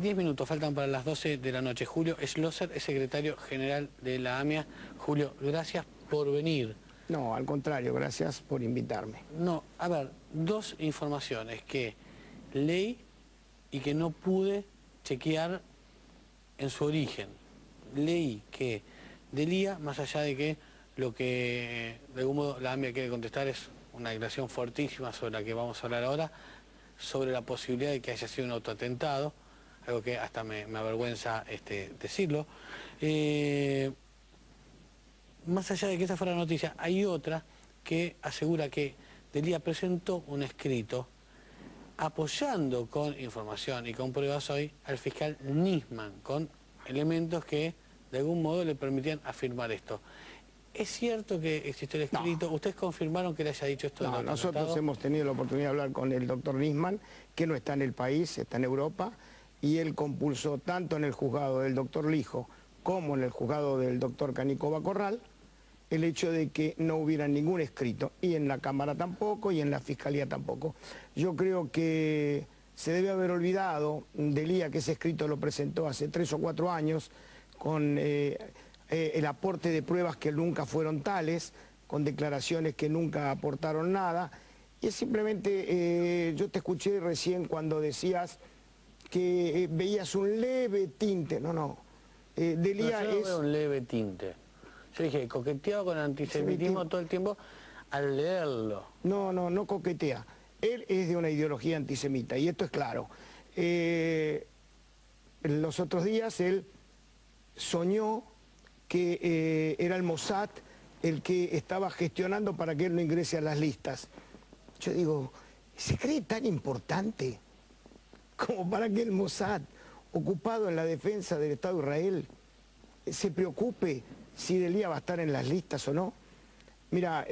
10 minutos faltan para las 12 de la noche. Julio Schlosser es secretario general de la AMIA. Julio, gracias por venir. No, al contrario, gracias por invitarme. No, a ver, dos informaciones que leí y que no pude chequear en su origen. Leí que Delia, más allá de que lo que de algún modo la AMIA quiere contestar es una declaración fuertísima sobre la que vamos a hablar ahora, sobre la posibilidad de que haya sido un autoatentado, algo que hasta me avergüenza decirlo. Más allá de que esa fuera la noticia, hay otra que asegura que Delia presentó un escrito apoyando con información y con pruebas hoy al fiscal Nisman, con elementos que de algún modo le permitían afirmar esto. ¿Es cierto que existió el escrito? No. ¿Ustedes confirmaron que le haya dicho esto? No, nosotros hemos tenido la oportunidad de hablar con el doctor Nisman, que no está en el país, está en Europa, y él compulsó tanto en el juzgado del doctor Lijo como en el juzgado del doctor Canicova Corral el hecho de que no hubiera ningún escrito, y en la Cámara tampoco, y en la Fiscalía tampoco. Yo creo que se debe haber olvidado Delia que ese escrito lo presentó hace 3 o 4 años, con el aporte de pruebas que nunca fueron tales, con declaraciones que nunca aportaron nada, y es simplemente, yo te escuché recién cuando decías que veías un leve tinte, no, Delia yo no veo un leve tinte. Yo dije, coqueteaba con antisemitismo todo el tiempo al leerlo. No coquetea. Él es de una ideología antisemita, y esto es claro. Los otros días él soñó que era el Mossad el que estaba gestionando para que él no ingrese a las listas. Yo digo, ¿se cree tan importante como para que el Mossad, ocupado en la defensa del Estado de Israel, se preocupe si Delia va a estar en las listas o no? Mira,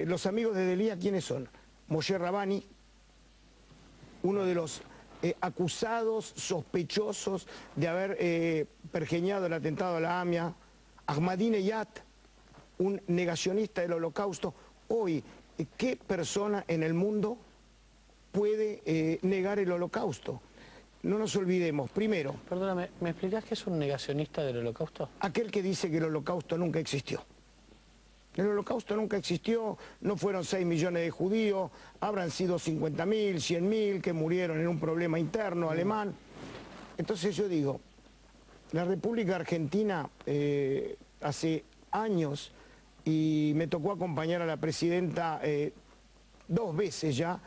los amigos de Delia, ¿quiénes son? Moshe Rabani, uno de los acusados, sospechosos de haber pergeñado el atentado a la AMIA, Ahmadinejad, un negacionista del Holocausto. Hoy, ¿qué persona en el mundo puede negar el Holocausto? No nos olvidemos, primero... Perdóname, ¿me explicás qué es un negacionista del Holocausto? Aquel que dice que el Holocausto nunca existió. El Holocausto nunca existió, no fueron 6 millones de judíos, habrán sido 50.000, 100.000 que murieron en un problema interno alemán. Entonces yo digo, la República Argentina hace años, y me tocó acompañar a la presidenta 2 veces ya,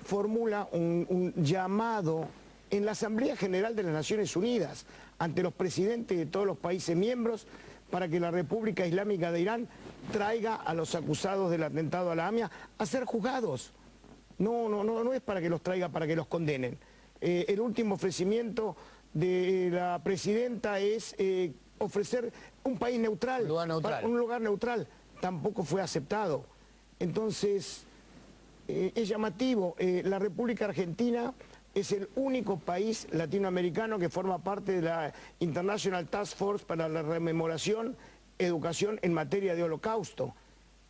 formula un llamado en la Asamblea General de las Naciones Unidas, ante los presidentes de todos los países miembros, para que la República Islámica de Irán traiga a los acusados del atentado a la AMIA a ser juzgados. No es para que los traiga, para que los condenen. El último ofrecimiento de la presidenta es ofrecer un país neutral, un lugar neutral. Tampoco fue aceptado. Entonces, es llamativo, la República Argentina es el único país latinoamericano que forma parte de la International Task Force para la rememoración, educación en materia de holocausto.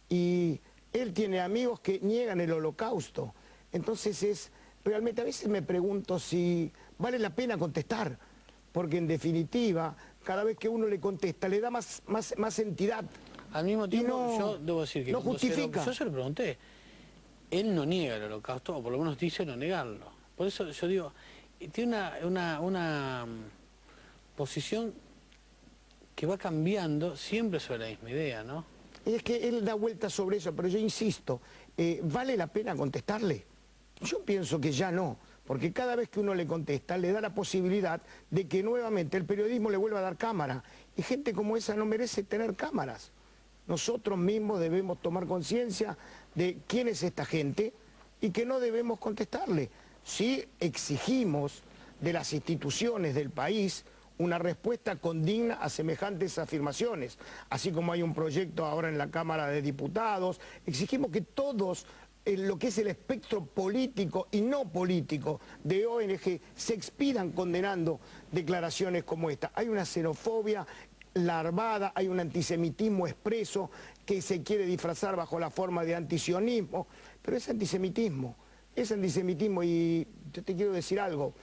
Y él tiene amigos que niegan el holocausto. Entonces realmente a veces me pregunto si vale la pena contestar, porque en definitiva, cada vez que uno le contesta, le da más entidad. Al mismo tiempo, yo debo decir que no justifica. yo se lo pregunté, él no niega el holocausto, o por lo menos dice no negarlo. Por eso yo digo, tiene una posición que va cambiando siempre sobre la misma idea, ¿no? Es que él da vueltas sobre eso, pero yo insisto, ¿vale la pena contestarle? Yo pienso que ya no, porque cada vez que uno le contesta le da la posibilidad de que nuevamente el periodismo le vuelva a dar cámara, y gente como esa no merece tener cámaras. Nosotros mismos debemos tomar conciencia de quién es esta gente y que no debemos contestarle. Sí exigimos de las instituciones del país una respuesta condigna a semejantes afirmaciones, así como hay un proyecto ahora en la Cámara de Diputados. Exigimos que todos, lo que es el espectro político y no político de ONG, se expidan condenando declaraciones como esta. Hay una xenofobia larvada, hay un antisemitismo expreso que se quiere disfrazar bajo la forma de antisionismo, pero es antisemitismo, y yo te quiero decir algo,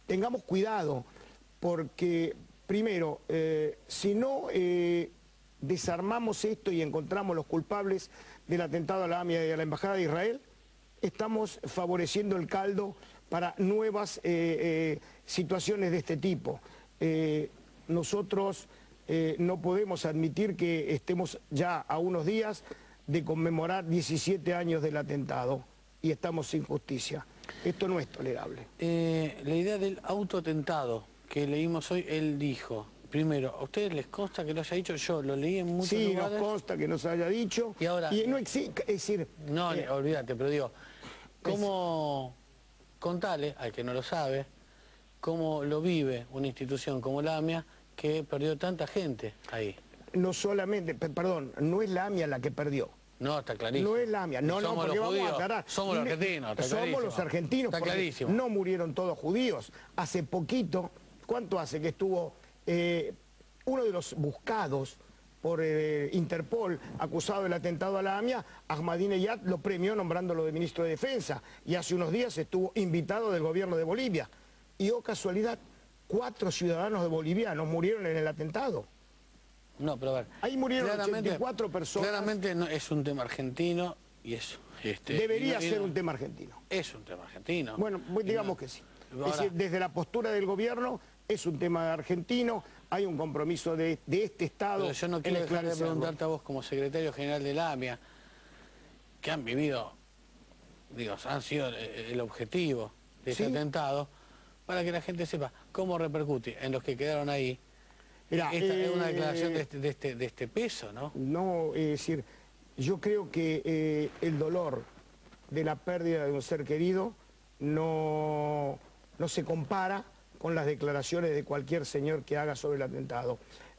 tengamos cuidado, porque primero, si no desarmamos esto y encontramos los culpables del atentado a la AMIA y a la Embajada de Israel, estamos favoreciendo el caldo para nuevas situaciones de este tipo. Nosotros no podemos admitir que estemos ya a unos días de conmemorar 17 años del atentado y estamos sin justicia. Esto no es tolerable. La idea del autoatentado que leímos hoy, él dijo, primero, ¿a ustedes les consta que lo haya dicho? Yo lo leí en muchos lugares. Sí, nos consta que nos haya dicho. Y ahora... no existe, es decir... No, olvídate, pero digo, ¿cómo contale al que no lo sabe cómo lo vive una institución como la AMIA que perdió tanta gente ahí? No solamente, perdón, no es la AMIA la que perdió. No, está clarísimo. No es la AMIA, no, porque vamos a aclarar. Somos los argentinos, está clarísimo. Somos los argentinos, está porque clarísimo. No murieron todos judíos. Hace poquito, ¿cuánto hace que estuvo uno de los buscados por Interpol, acusado del atentado a la AMIA, Ahmadinejad lo premió nombrándolo de ministro de Defensa, y hace unos días estuvo invitado del gobierno de Bolivia. Y, oh casualidad, 4 ciudadanos bolivianos murieron en el atentado. No, pero a ver... Ahí murieron 84 personas. Claramente no, es un tema argentino y eso... Debería ser un tema argentino. Es un tema argentino. Bueno, digamos que sí. Ahora, es decir, desde la postura del gobierno es un tema argentino, hay un compromiso de este Estado. Pero yo no quiero dejar de preguntarte a vos como secretario general de la AMIA, que han vivido, digo, han sido el objetivo de ese atentado, para que la gente sepa cómo repercute en los que quedaron ahí. Esta es una declaración de este peso, ¿no? No, es decir, yo creo que el dolor de la pérdida de un ser querido no se compara con las declaraciones de cualquier señor que haga sobre el atentado.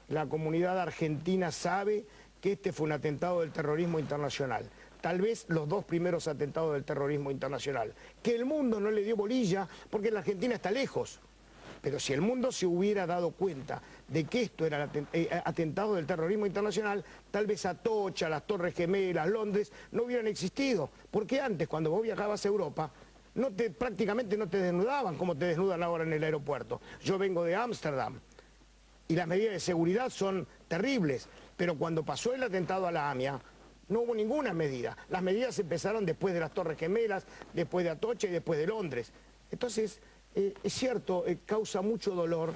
La comunidad argentina sabe que este fue un atentado del terrorismo internacional. Tal vez los 2 primeros atentados del terrorismo internacional. Que el mundo no le dio bolilla porque la Argentina está lejos. Pero si el mundo se hubiera dado cuenta de que esto era atentado del terrorismo internacional, tal vez Atocha, las Torres Gemelas, Londres, no hubieran existido. Porque antes, cuando vos viajabas a Europa, prácticamente no te desnudaban como te desnudan ahora en el aeropuerto. Yo vengo de Ámsterdam y las medidas de seguridad son terribles, pero cuando pasó el atentado a la AMIA, no hubo ninguna medida. Las medidas empezaron después de las Torres Gemelas, después de Atocha y después de Londres. Entonces, es cierto, causa mucho dolor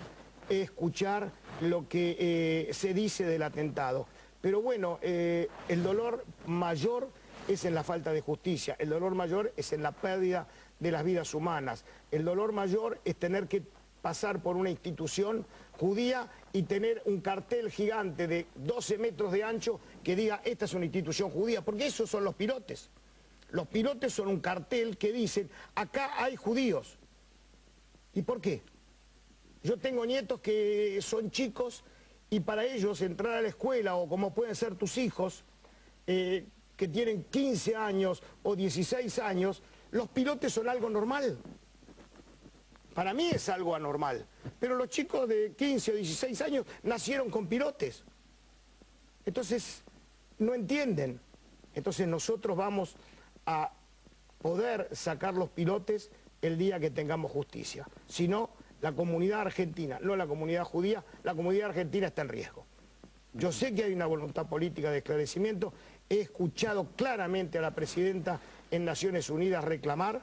escuchar lo que se dice del atentado. Pero bueno, el dolor mayor es en la falta de justicia, el dolor mayor es en la pérdida de las vidas humanas, el dolor mayor es tener que pasar por una institución judía y tener un cartel gigante de 12 metros de ancho que diga esta es una institución judía, porque esos son los pilotes. Los pilotes son un cartel que dicen acá hay judíos. ¿Y por qué? Yo tengo nietos que son chicos y para ellos entrar a la escuela, o como pueden ser tus hijos, que tienen 15 años o 16 años, los pilotes son algo normal. Para mí es algo anormal. Pero los chicos de 15 o 16 años nacieron con pilotes. Entonces, no entienden. Entonces nosotros vamos a poder sacar los pilotes el día que tengamos justicia. Si no, la comunidad argentina, no la comunidad judía, la comunidad argentina está en riesgo. Yo sé que hay una voluntad política de esclarecimiento, he escuchado claramente a la presidenta en Naciones Unidas reclamar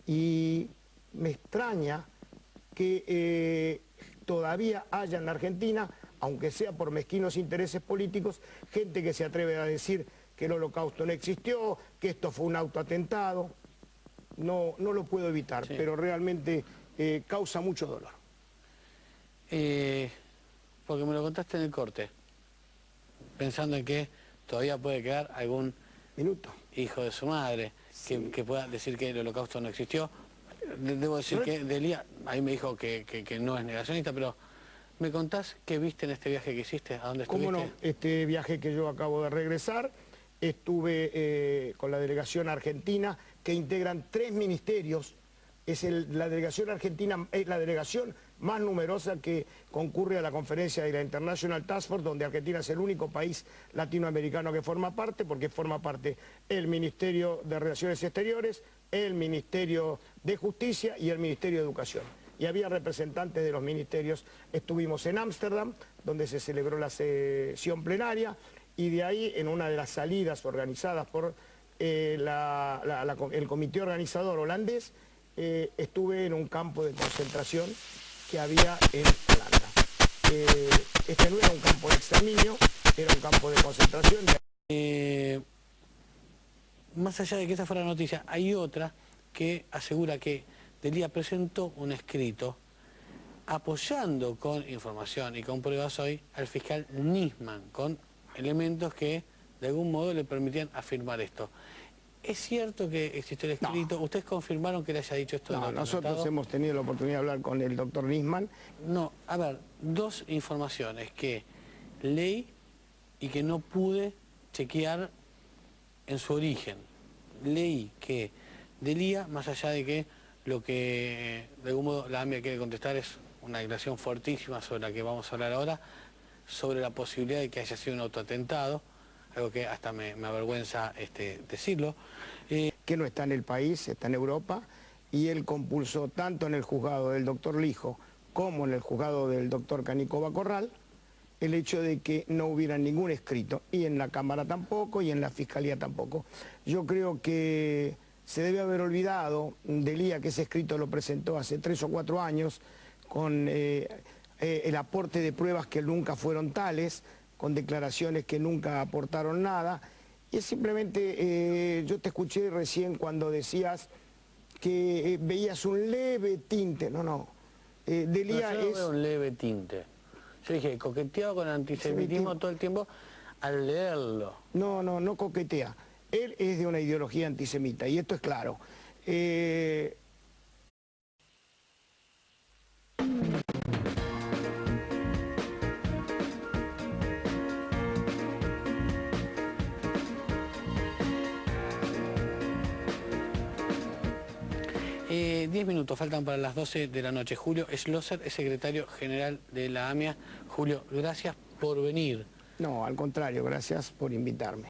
y me extraña que todavía haya en la Argentina, aunque sea por mezquinos intereses políticos, gente que se atreve a decir que el Holocausto no existió, que esto fue un autoatentado. No lo puedo evitar, sí, pero realmente causa mucho dolor. Porque me lo contaste en el corte, pensando en que todavía puede quedar algún hijo de su madre que pueda decir que el Holocausto no existió. Debo decir que Delia, ahí me dijo que no es negacionista, pero ¿me contás qué viste en este viaje que hiciste? ¿A dónde estuviste? ¿Cómo no? Este viaje que yo acabo de regresar, estuve con la delegación argentina, que integran 3 ministerios. La delegación argentina es la delegación más numerosa que concurre a la conferencia de la International Task Force, donde Argentina es el único país latinoamericano que forma parte, porque forma parte el Ministerio de Relaciones Exteriores, el Ministerio de Justicia y el Ministerio de Educación. y había representantes de los ministerios. Estuvimos en Ámsterdam, donde se celebró la sesión plenaria, y de ahí, en una de las salidas organizadas por el comité organizador holandés, estuve en un campo de concentración que había en Holanda. Este no era un campo de exterminio, era un campo de concentración. Más allá de que esa fuera la noticia, hay otra que asegura que D'Elia presentó un escrito apoyando con información y con pruebas hoy al fiscal Nisman, con elementos que de algún modo le permitían afirmar esto. ¿Es cierto que existió el escrito? No. ¿Ustedes confirmaron que le haya dicho esto? No, nosotros hemos tenido la oportunidad de hablar con el doctor Nisman. No, a ver, dos informaciones que leí y que no pude chequear en su origen. Leí que D'Elia, más allá de que lo que de algún modo la AMIA quiere contestar es una declaración fuertísima sobre la que vamos a hablar ahora, sobre la posibilidad de que haya sido un autoatentado, algo que hasta me avergüenza decirlo. Que no está en el país, está en Europa, y él compulsó tanto en el juzgado del doctor Lijo como en el juzgado del doctor Canicova Corral el hecho de que no hubiera ningún escrito, y en la Cámara tampoco, y en la Fiscalía tampoco. Yo creo que se debe haber olvidado D'Elia que ese escrito lo presentó hace 3 o 4 años, con el aporte de pruebas que nunca fueron tales, con declaraciones que nunca aportaron nada, y es simplemente, yo te escuché recién cuando decías que veías un leve tinte, no, D'Elia no, yo no veo un leve tinte. Yo dije, coqueteaba con antisemitismo todo el tiempo al leerlo. No coquetea. Él es de una ideología antisemita, y esto es claro. 10 minutos faltan para las 12 de la noche. Julio Schlosser es secretario general de la AMIA. Julio, gracias por venir. No, al contrario, gracias por invitarme.